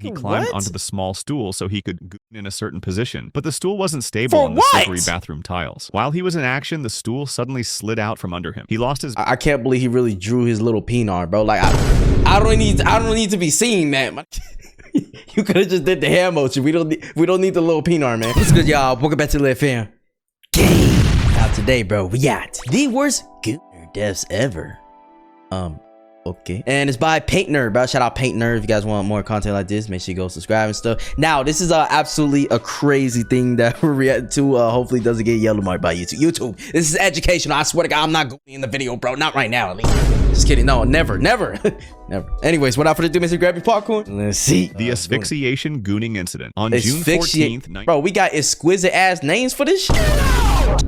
He climbed onto the small stool so he could goon in a certain position, but the stool wasn't stable For on the what? slippery bathroom tiles. While he was in action, the stool suddenly slid out from under him. He lost his... I can't believe he really drew his little penis, bro. Like, I don't need to be seen, man. You could have just did the hair motion. We don't need the little penis, man. What's good, y'all? Welcome back to the fam. Game. Now today, bro, we got the worst gooner deaths ever. Okay. And it's by Paint Nerd, bro. Shout out Paint Nerd. If you guys want more content like this, make sure you go subscribe and stuff. Now, this is absolutely a crazy thing that we're reacting to. Hopefully it doesn't get yellow marked by YouTube. This is educational. I swear to God, I'm not going in the video, bro. Not right now, at least. Just kidding. No, never. Never. Anyways, without further ado, Mr. Grab your popcorn. Let's see. The asphyxiation gooning incident on June 14th. Bro, we got exquisite ass names for this shit.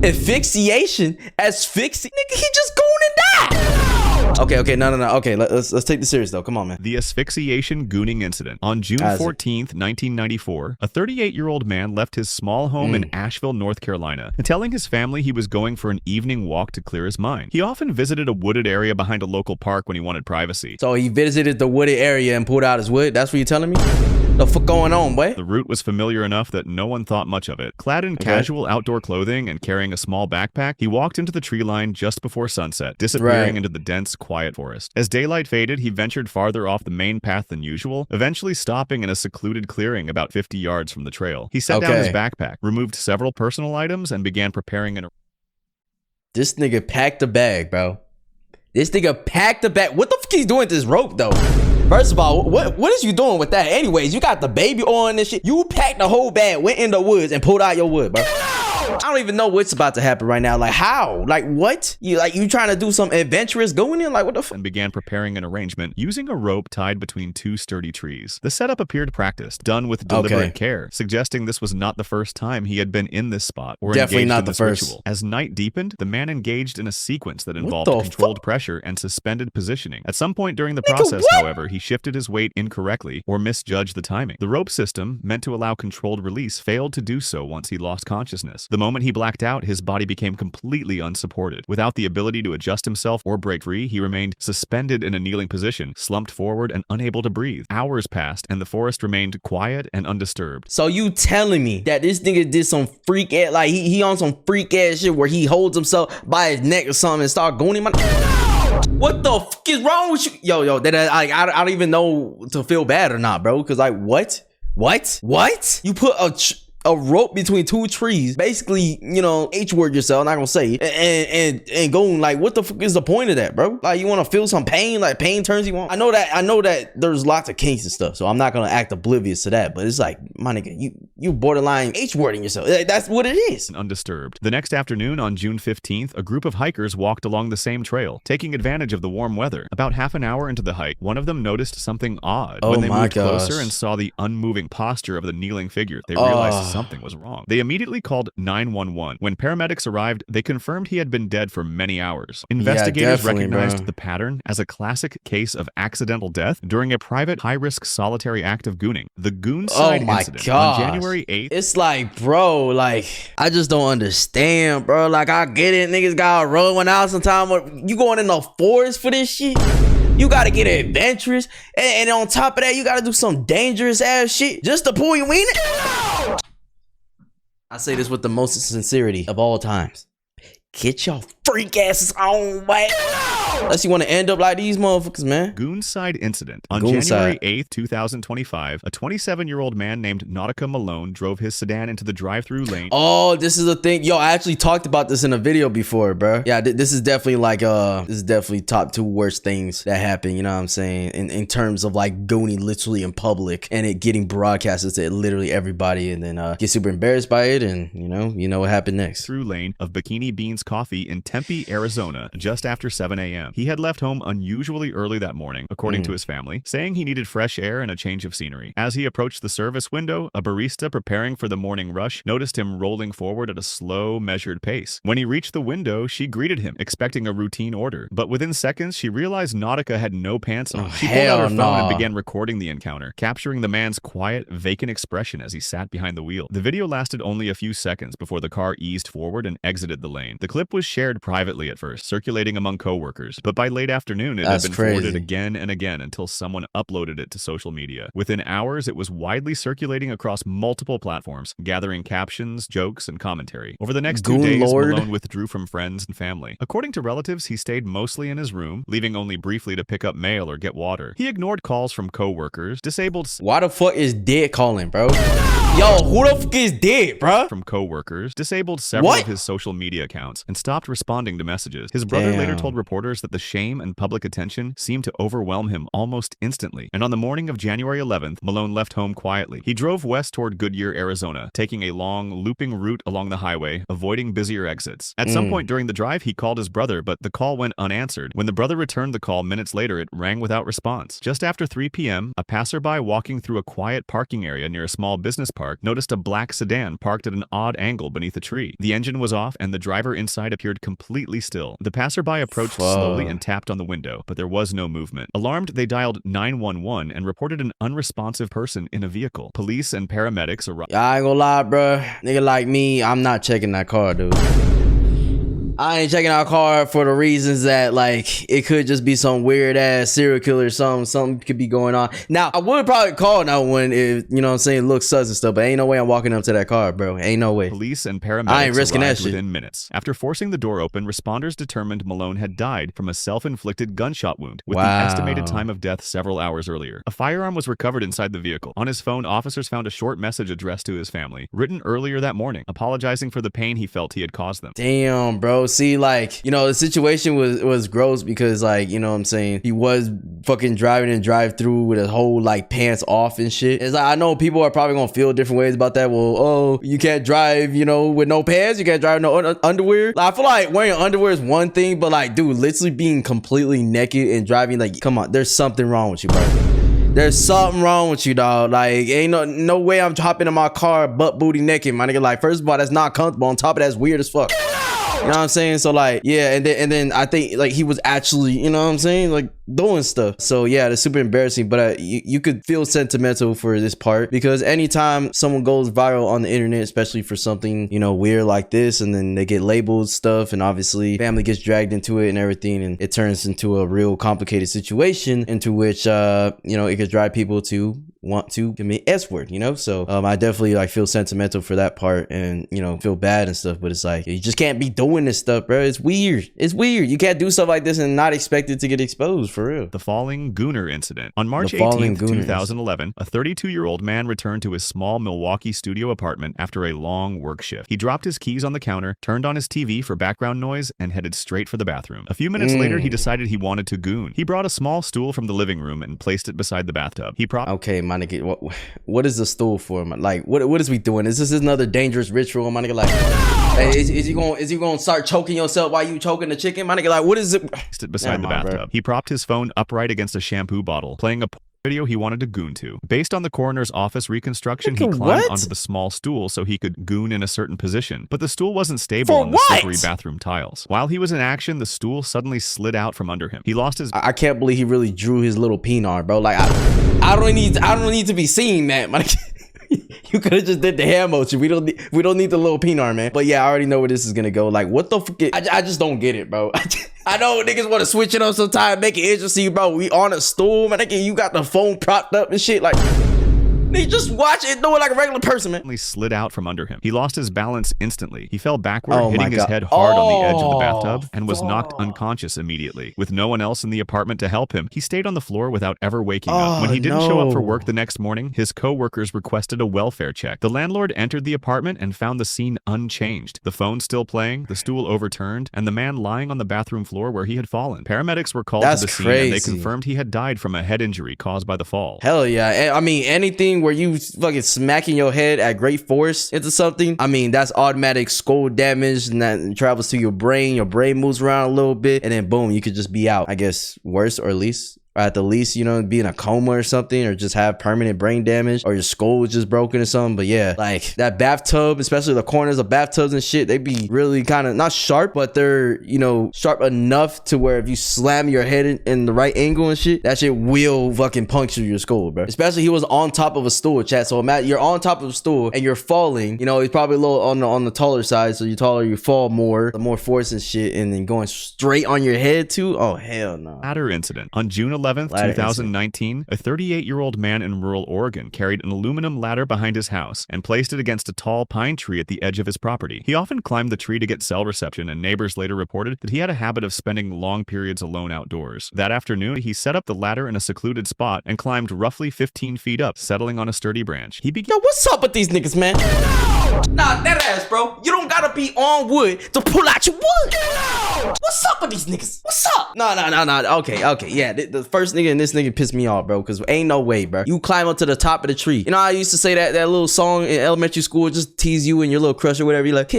Asphyxiation. Asphyxiation. Nigga, he just going and die. Okay, no. Okay, let's take this serious though. Come on, man. The asphyxiation gooning incident. On June 14th, 1994, a 38-year-old man left his small home in Asheville, North Carolina, telling his family he was going for an evening walk to clear his mind. He often visited a wooded area behind a local park when he wanted privacy. So he visited the wooded area and pulled out his wood? That's what you're telling me? The fuck going on, boy? The route was familiar enough that no one thought much of it. Clad in casual outdoor clothing and carrying a small backpack, he walked into the tree line just before sunset, disappearing into the dense, quiet forest. As daylight faded, he ventured farther off the main path than usual, eventually stopping in a secluded clearing about 50 yards from the trail. He set down his backpack, removed several personal items, and began preparing an... This nigga packed a bag, bro. This nigga packed a bag. What the fuck he's doing with this rope, though? First of all, what is you doing with that? Anyways, you got the baby on and shit. You packed the whole bag, went in the woods, and pulled out your wood, bro. I don't even know what's about to happen right now. Like, how? Like, what? You trying to do some adventurous going in? Like, what the fuck? And began preparing an arrangement using a rope tied between two sturdy trees. The setup appeared practiced, done with deliberate care, suggesting this was not the first time he had been in this spot or definitely engaged not in the this first ritual. As night deepened, the man engaged in a sequence that involved controlled pressure and suspended positioning. At some point during the process, however, he shifted his weight incorrectly or misjudged the timing. The rope system, meant to allow controlled release, failed to do so once he lost consciousness. The moment he blacked out, his body became completely unsupported. Without the ability to adjust himself or break free, he remained suspended in a kneeling position, slumped forward and unable to breathe. Hours passed and the forest remained quiet and undisturbed. So you telling me that this nigga did some freak ass, like he on some freak ass shit where he holds himself by his neck or something and start going in my... What the fuck is wrong with you? Yo, that I don't even know to feel bad or not, bro. Cause like, what? You put a rope between two trees, basically, you know, H-word yourself, not gonna say, and going like, what the fuck is the point of that, bro? Like, you want to feel some pain, like pain turns you on. I know that there's lots of kinks and stuff, so I'm not gonna act oblivious to that, but it's like, my nigga, you borderline H-wording yourself. That's what it is. Undisturbed. The next afternoon on June 15th, a group of hikers walked along the same trail, taking advantage of the warm weather. About half an hour into the hike, one of them noticed something odd. When they moved closer and saw the unmoving posture of the kneeling figure, they realized something was wrong. They immediately called 911. When paramedics arrived, they confirmed he had been dead for many hours. Investigators recognized the pattern as a classic case of accidental death during a private high-risk solitary act of gooning. The Goonside incident on January 8th. It's like, bro, like, I just don't understand, bro. Like, I get it, niggas gotta roll one out sometime. You going in the forest for this shit? You gotta get adventurous, and on top of that, you gotta do some dangerous ass shit just to pull your wiener. I say this with the most sincerity of all times. Get your freak asses on, man. Unless you want to end up like these motherfuckers, man. Goonside incident. On January 8th, 2025, a 27-year-old man named Nautica Malone drove his sedan into the drive-through lane. Oh, this is a thing. Yo, I actually talked about this in a video before, bro. Yeah, this is definitely like, this is definitely top 2 worst things that happen, you know what I'm saying? In terms of like gooning literally in public and it getting broadcasted to literally everybody and then get super embarrassed by it and, you know what happened next. Through lane of Bikini Beans Coffee in Tempe, Arizona, just after 7 a.m. He had left home unusually early that morning, according to his family, saying he needed fresh air and a change of scenery. As he approached the service window, a barista preparing for the morning rush noticed him rolling forward at a slow, measured pace. When he reached the window, she greeted him, expecting a routine order. But within seconds, she realized Nautica had no pants on. She pulled out her phone and began recording the encounter, capturing the man's quiet, vacant expression as he sat behind the wheel. The video lasted only a few seconds before the car eased forward and exited the lane. The clip was shared privately at first, circulating among coworkers, but by late afternoon it had been forwarded again and again until someone uploaded it to social media. Within hours, it was widely circulating across multiple platforms, gathering captions, jokes, and commentary. Over the next 2 days, Malone withdrew from friends and family. According to relatives, he stayed mostly in his room, leaving only briefly to pick up mail or get water. He ignored calls from coworkers, disabled... Why the fuck is dead calling, bro? Yo, who the fuck is dead, bro? From coworkers, disabled several of his social media accounts, and stopped responding to messages. His brother later told reporters that the shame and public attention seemed to overwhelm him almost instantly. And on the morning of January 11th, Malone left home quietly. He drove west toward Goodyear, Arizona, taking a long, looping route along the highway, avoiding busier exits. At some point during the drive, he called his brother, but the call went unanswered. When the brother returned the call minutes later, it rang without response. Just after 3 p.m., a passerby walking through a quiet parking area near a small business park noticed a black sedan parked at an odd angle beneath a tree. The engine was off, and the driver inside appeared completely still. The passerby approached slowly and tapped on the window, but there was no movement. Alarmed, they dialed 911 and reported an unresponsive person in a vehicle. Police and paramedics arrived. I ain't gonna lie, bro. Nigga like me, I'm not checking that car, dude. I ain't checking our car for the reasons that, like, it could just be some weird ass serial killer or something could be going on. Now, I would probably call that one if, you know what I'm saying, looks sus and stuff, but ain't no way I'm walking up to that car, bro. Ain't no way. Police and paramedics arrived within minutes. After forcing the door open, responders determined Malone had died from a self-inflicted gunshot wound, with the estimated time of death several hours earlier. A firearm was recovered inside the vehicle. On his phone, officers found a short message addressed to his family, written earlier that morning, apologizing for the pain he felt he had caused them. Damn, bro. See, like, you know, the situation was gross because, like, you know what I'm saying, he was fucking driving and drive through with his whole, like, pants off and shit. It's like, I know people are probably gonna feel different ways about that. Well, oh, you can't drive, you know, with no pants, you can't drive with no underwear. Like, I feel like wearing underwear is one thing, but, like, dude, literally being completely naked and driving, like, come on, there's something wrong with you, bro. There's something wrong with you, dog. Like, ain't no way I'm hopping in my car butt booty naked, my nigga. Like, first of all, that's not comfortable. On top of that, it's weird as fuck. You know what I'm saying? So, like, yeah, and then I think, like, he was actually, you know what I'm saying, like, doing stuff. So yeah, it's super embarrassing, but you could feel sentimental for this part, because anytime someone goes viral on the internet, especially for something, you know, weird like this, and then they get labeled stuff, and obviously family gets dragged into it and everything, and it turns into a real complicated situation into which, you know, it could drive people to want to commit S-word, you know? So I definitely, like, feel sentimental for that part, and, you know, feel bad and stuff, but it's like, you just can't be doing this stuff, bro. It's weird. It's weird. You can't do stuff like this and not expect it to get exposed, for real. The falling Gooner incident. On March 18th, 2011, a 32-year-old man returned to his small Milwaukee studio apartment after a long work shift. He dropped his keys on the counter, turned on his TV for background noise, and headed straight for the bathroom. A few minutes later, he decided he wanted to goon. He brought a small stool from the living room and placed it beside the bathtub. He Okay, my nigga, what is the stool for? Like, what is we doing? Is this another dangerous ritual, my nigga? Like, hey, is he gonna start choking yourself while you choking the chicken, my nigga? Like, what is it? Placed it beside the bathtub. He propped his phone upright against a shampoo bottle, playing a video he wanted to goon to. Based on the coroner's office reconstruction, he climbed onto the small stool so he could goon in a certain position, but the stool wasn't stable on the slippery bathroom tiles. While he was in action, the stool suddenly slid out from under him. He lost his... I can't believe he really drew his little penis, bro. Like, I don't need to be seeing that, man. You could have just did the hand motion. We don't need the little penis, man. But yeah, I already know where this is gonna go. Like, what the fuck? I just don't get it, bro. I know niggas want to switch it up sometimes, make it interesting, bro. We on a stool, man. You got the phone propped up and shit. Like, they just watch it, do it like a regular person, man. He slid out from under him. He lost his balance instantly. He fell backward, hitting his head hard on the edge of the bathtub, and was knocked unconscious immediately. With no one else in the apartment to help him, he stayed on the floor without ever waking up. When he didn't show up for work the next morning, his co-workers requested a welfare check. The landlord entered the apartment and found the scene unchanged. The phone still playing, the stool overturned, and the man lying on the bathroom floor where he had fallen. Paramedics were called to the scene, and they confirmed he had died from a head injury caused by the fall. Hell yeah. I mean, anything where you fucking smacking your head at great force into something, I mean, that's automatic skull damage, and that travels to your brain moves around a little bit, and then boom, you could just be out. I guess worse, or at least or at the least, you know, be in a coma or something, or just have permanent brain damage, or your skull was just broken or something. But yeah, like that bathtub, especially the corners of bathtubs and shit, they be really kind of not sharp, but they're, you know, sharp enough to where if you slam your head in the right angle and shit, that shit will fucking puncture your skull, bro. Especially he was on top of a stool, chat. So imagine you're on top of a stool and you're falling. You know, he's probably a little on the taller side, so you're taller, you fall more, the more force and shit, and then going straight on your head too. Oh hell no. Ladder incident. On June 11th, 2019, a 38-year-old man in rural Oregon carried an aluminum ladder behind his house and placed it against a tall pine tree at the edge of his property. He often climbed the tree to get cell reception, and neighbors later reported that he had a habit of spending long periods alone outdoors. That afternoon, he set up the ladder in a secluded spot and climbed roughly 15 feet up, settling on a sturdy branch. He began— Yo, what's up with these niggas, man? Nah, that ass, bro. You don't gotta be on wood to pull out your wood. What's up with these niggas? What's up? No. Okay. Yeah, the first nigga and this nigga pissed me off, bro, because ain't no way, bro. You climb up to the top of the tree. You know, I used to say that little song in elementary school, just tease you and your little crush or whatever. You're like,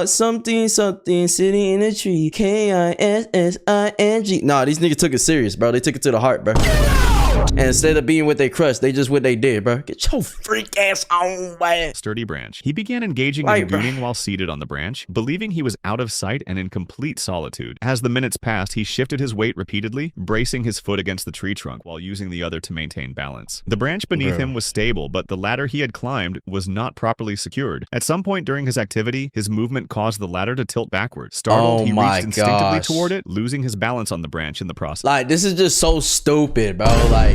something sitting in a tree. K-I-S-S-I-N-G. Nah, these niggas took it serious, bro. They took it to the heart, bro. And instead of being with their crush, they just what they did, bro. Get your freak ass on, man. Sturdy branch. He began engaging in gooning while seated on the branch, believing he was out of sight and in complete solitude. As the minutes passed, he shifted his weight repeatedly, bracing his foot against the tree trunk while using the other to maintain balance. The branch beneath him was stable, but the ladder he had climbed was not properly secured. At some point during his activity, his movement caused the ladder to tilt backward. Startled, he reached instinctively toward it, losing his balance on the branch in the process. Like, this is just so stupid, bro. Like,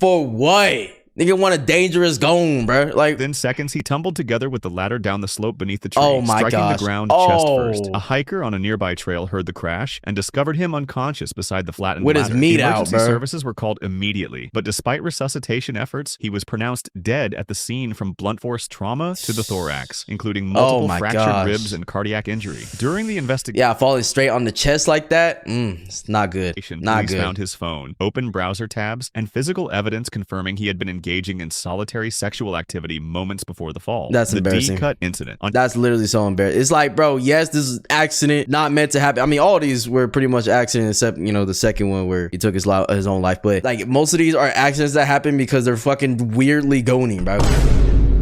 for what? Nigga want a dangerous gone, bro. Like, within seconds, he tumbled together with the ladder down the slope beneath the tree, striking the ground chest first. A hiker on a nearby trail heard the crash and discovered him unconscious beside the flattened ladder. With his meat out, bro. Emergency services were called immediately, but despite resuscitation efforts, he was pronounced dead at the scene from blunt force trauma to the thorax, including multiple fractured ribs and cardiac injury. During the investigation, yeah, falling straight on the chest like that, it's not good. Police found his phone, open browser tabs, and physical evidence confirming he had been engaging in solitary sexual activity moments before the fall. That's embarrassing. The D-cut incident. That's literally so embarrassing. It's like, bro, yes, this is accident, not meant to happen. I mean, all these were pretty much accidents, except, you know, the second one where he took his own life. But like, most of these are accidents that happen because they're fucking weirdly gooning, bro.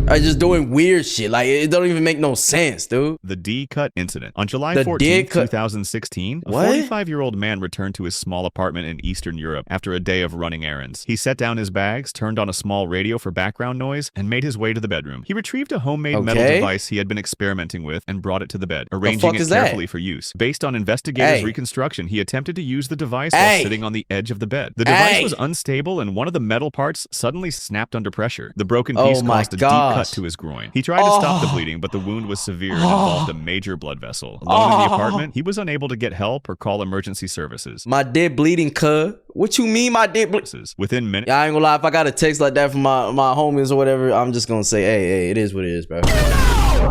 Are just doing weird shit. Like, it don't even make no sense, dude. The D-cut incident. On July 14, 2016, a 45-year-old man returned to his small apartment in Eastern Europe after a day of running errands. He set down his bags, turned on a small radio for background noise, and made his way to the bedroom. He retrieved a homemade metal device he had been experimenting with and brought it to the bed, arranging it carefully for use. Based on investigators' reconstruction, he attempted to use the device while sitting on the edge of the bed. The device was unstable, and one of the metal parts suddenly snapped under pressure. The broken piece caused a deep cut to his groin. He tried to stop the bleeding, but the wound was severe and involved a major blood vessel. Alone in the apartment, he was unable to get help or call emergency services. My dick bleeding, cuz. What you mean my dick bleeding? Within minutes. Yeah, I ain't gonna lie. If I got a text like that from my homies or whatever, I'm just gonna say, hey, it is what it is, bro.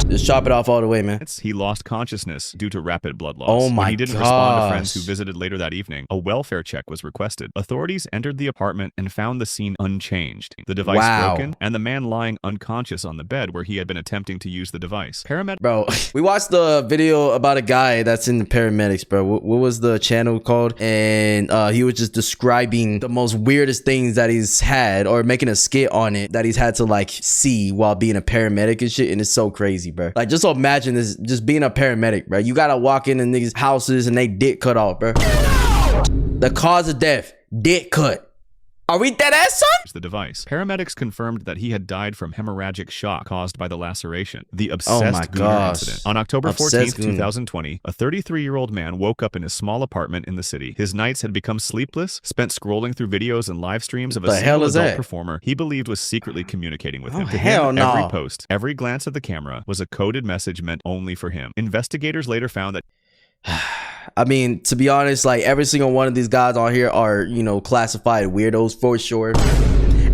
Just chop it off all the way, man. He lost consciousness due to rapid blood loss. Oh my When he didn't respond to friends who visited later that evening, a welfare check was requested. Authorities entered the apartment and found the scene unchanged. The device broken, and the man lying unconscious on the bed where he had been attempting to use the device. Bro, we watched the video about a guy that's in the paramedics, bro. What was the channel called? And he was just describing the most weirdest things that he's had, or making a skit on it that he's had to like see while being a paramedic and shit. And it's so crazy, bro. Like, just imagine this, just being a paramedic, bro. You gotta walk in niggas' houses and they dick cut off, bro. The cause of death, dick cut. Are we dead ass, son? The device. Paramedics confirmed that he had died from hemorrhagic shock caused by the laceration. The obsessed gooner incident. On October 14th, 2020, a 33-year-old man woke up in his small apartment in the city. His nights had become sleepless, spent scrolling through videos and live streams of a single adult performer he believed was secretly communicating with him. To him, every post, every glance at the camera was a coded message meant only for him. Investigators later found that I mean, to be honest, like, every single one of these guys on here are, you know, classified weirdos for sure.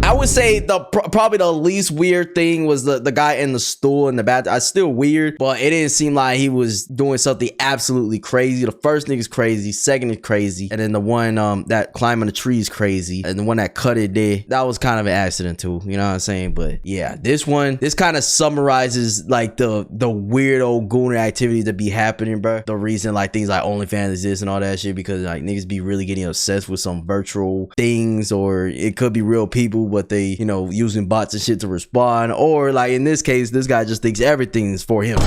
I I would say probably the least weird thing was the guy in the stool in the bathroom. It's still weird, but it didn't seem like he was doing something absolutely crazy. The first nigga's crazy, second is crazy, and then the one that climbing the tree is crazy, and the one that cut it there, that was kind of an accident too. You know what I'm saying? But yeah, this kind of summarizes like the weirdo gooner activity to be happening, bro. The reason like things like OnlyFans exist and all that shit, because like niggas be really getting obsessed with some virtual things, or it could be real people, but they, you know, using bots and shit to respond, or like in this case, this guy just thinks everything's for him.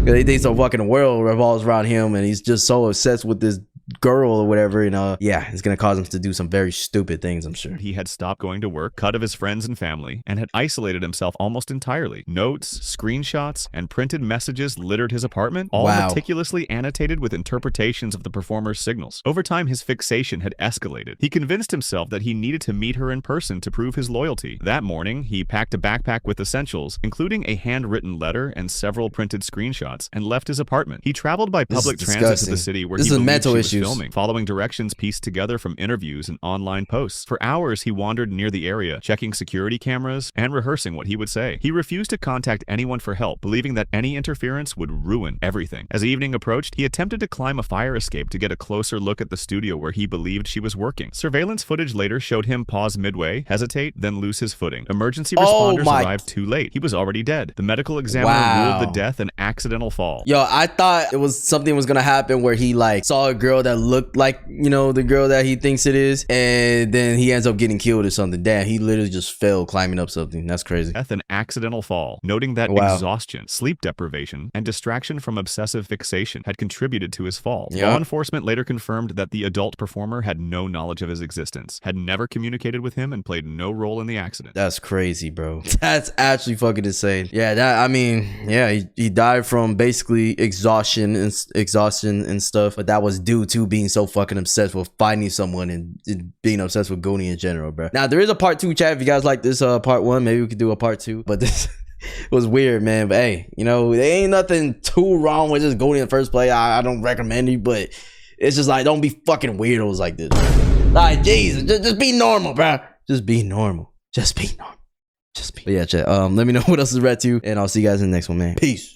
He thinks the fucking world revolves around him, and he's just so obsessed with this girl or whatever, and yeah, it's gonna cause him to do some very stupid things, I'm sure. He had stopped going to work, cut of his friends and family, and had isolated himself almost entirely. Notes, screenshots, and printed messages littered his apartment, all meticulously annotated with interpretations of the performer's signals. Over time, his fixation had escalated. He convinced himself that he needed to meet her in person to prove his loyalty. That morning, he packed a backpack with essentials, including a handwritten letter and several printed screenshots, and left his apartment. He traveled by public transit to the city where he believed she was filming, following directions pieced together from interviews and online posts. For hours, he wandered near the area, checking security cameras and rehearsing what he would say. He refused to contact anyone for help, believing that any interference would ruin everything. As evening approached, he attempted to climb a fire escape to get a closer look at the studio where he believed she was working. Surveillance footage later showed him pause midway, hesitate, then lose his footing. Emergency responders arrived too late. He was already dead. The medical examiner ruled the death an accidental fall. Yo, I thought it was something was gonna happen where he like saw a girl that looked like, you know, the girl that he thinks it is, and then he ends up getting killed or something. Damn, he literally just fell climbing up something. That's crazy. Death an accidental fall, noting that exhaustion, sleep deprivation, and distraction from obsessive fixation had contributed to his fall. Law enforcement later confirmed that the adult performer had no knowledge of his existence, had never communicated with him, and played no role in the accident. That's crazy, bro. That's actually fucking insane. Yeah, that, I mean, yeah, he died from basically exhaustion and stuff, but that was due to being so fucking obsessed with finding someone and being obsessed with Gooning in general, bro. Now there is a part 2, chat. If you guys like this part 1, maybe we could do a part 2, but this was weird, man. But hey, you know, there ain't nothing too wrong with just Gooning in the first place. I don't recommend it, but it's just like, don't be fucking weirdos like this. Like, Jesus, just be normal, bro. Just be normal. Just be normal. Just be. But yeah, chat. Let me know what else is read to, and I'll see you guys in the next one, man. Peace.